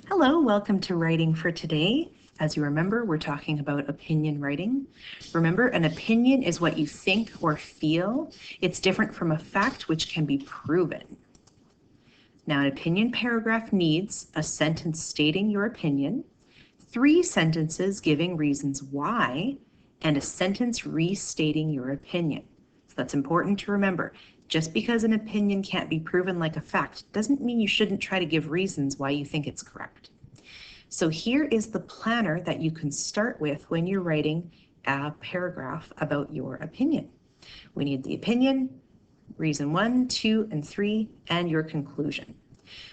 Hello, welcome to Writing for Today. As you remember, we're talking about opinion writing. Remember, an opinion is what you think or feel. It's different from a fact which can be proven. Now, an opinion paragraph needs a sentence stating your opinion, 3 sentences giving reasons why, and a sentence restating your opinion. So that's important to remember. Just because an opinion can't be proven like a fact doesn't mean you shouldn't try to give reasons why you think it's correct. So here is the planner that you can start with when you're writing a paragraph about your opinion. We need the opinion, reason 1, 2, and 3, and your conclusion.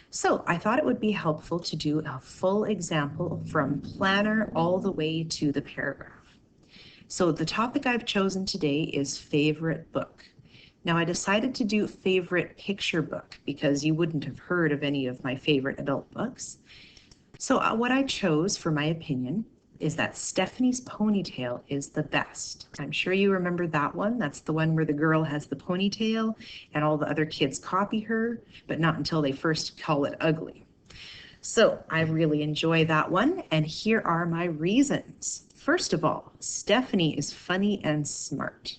So I thought it would be helpful to do a full example from planner all the way to the paragraph. So the topic I've chosen today is favorite book. Now I decided to do favorite picture book because you wouldn't have heard of any of my favorite adult books. So what I chose for my opinion is that Stephanie's Ponytail is the best. I'm sure you remember that one. That's the one where the girl has the ponytail and all the other kids copy her, but not until they first call it ugly. So I really enjoy that one, and here are my reasons. First of all, Stephanie is funny and smart.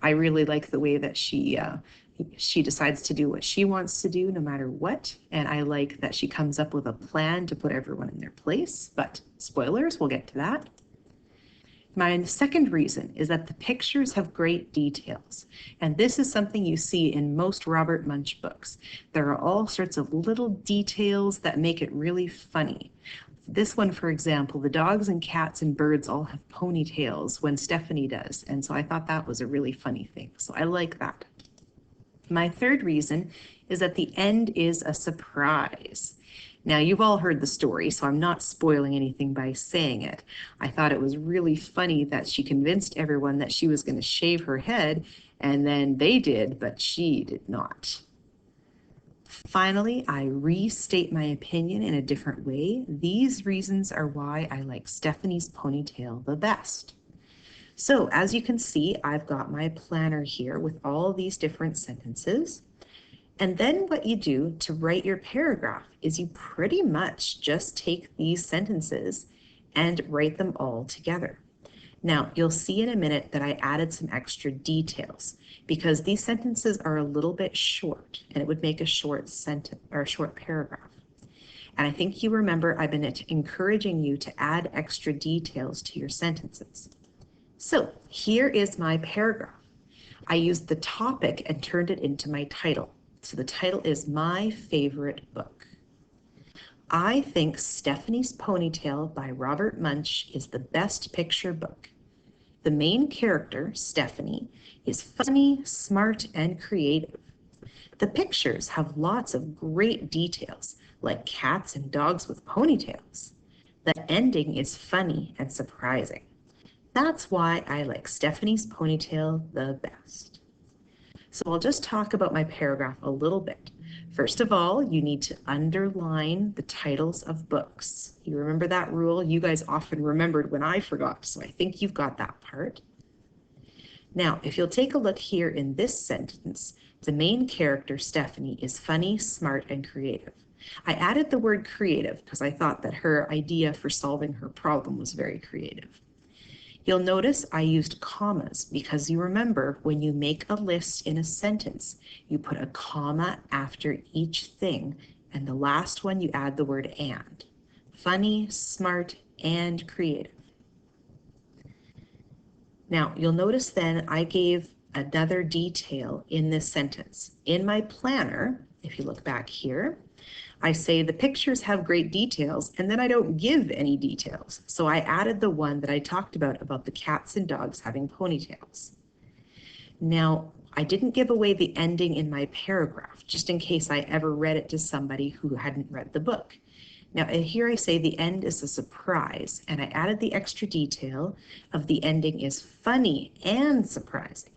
I really like the way that she decides to do what she wants to do no matter what, and I like that she comes up with a plan to put everyone in their place, but spoilers, we'll get to that. My second reason is that the pictures have great details, and this is something you see in most Robert Munsch books. There are all sorts of little details that make it really funny. This one, for example, the dogs and cats and birds all have ponytails when Stephanie does, and so I thought that was a really funny thing, so I like that. My third reason is that the end is a surprise. Now, you've all heard the story, so I'm not spoiling anything by saying it. I thought it was really funny that she convinced everyone that she was going to shave her head, and then they did, but she did not. Finally, I restate my opinion in a different way. These reasons are why I like Stephanie's Ponytail the best. So as you can see, I've got my planner here with all these different sentences. And then what you do to write your paragraph is you pretty much just take these sentences and write them all together. Now, you'll see in a minute that I added some extra details because these sentences are a little bit short and it would make a short sentence or a short paragraph. And I think you remember I've been encouraging you to add extra details to your sentences. So here is my paragraph. I used the topic and turned it into my title. So the title is My Favorite Book. I think Stephanie's Ponytail by Robert Munsch is the best picture book. The main character, Stephanie, is funny, smart, and creative. The pictures have lots of great details, like cats and dogs with ponytails. The ending is funny and surprising. That's why I like Stephanie's Ponytail the best. So I'll just talk about my paragraph a little bit. First of all, you need to underline the titles of books. You remember that rule? You guys often remembered when I forgot, so I think you've got that part. Now, if you'll take a look here in this sentence, the main character, Stephanie, is funny, smart, and creative. I added the word creative because I thought that her idea for solving her problem was very creative. You'll notice I used commas because you remember when you make a list in a sentence, you put a comma after each thing, and the last one you add the word and. Funny, smart, and creative. Now, you'll notice then I gave another detail in this sentence. In my planner, if you look back here, I say the pictures have great details, and then I don't give any details. So I added the one that I talked about the cats and dogs having ponytails. Now, I didn't give away the ending in my paragraph, just in case I ever read it to somebody who hadn't read the book. Now, here I say the end is a surprise, and I added the extra detail of the ending is funny and surprising.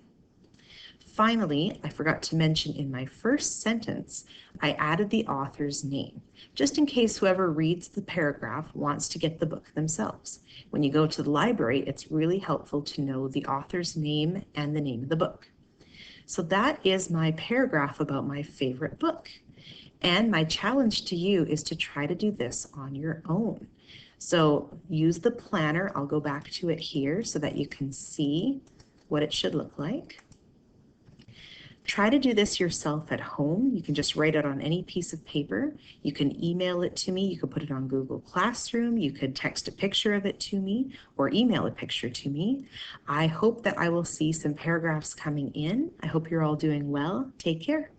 Finally, I forgot to mention in my first sentence, I added the author's name, just in case whoever reads the paragraph wants to get the book themselves. When you go to the library, it's really helpful to know the author's name and the name of the book. So that is my paragraph about my favorite book. And my challenge to you is to try to do this on your own. So use the planner. I'll go back to it here so that you can see what it should look like. Try to do this yourself at home. You can just write it on any piece of paper. You can email it to me. You could put it on Google Classroom. You could text a picture of it to me or email a picture to me. I hope that I will see some paragraphs coming in. I hope you're all doing well. Take care.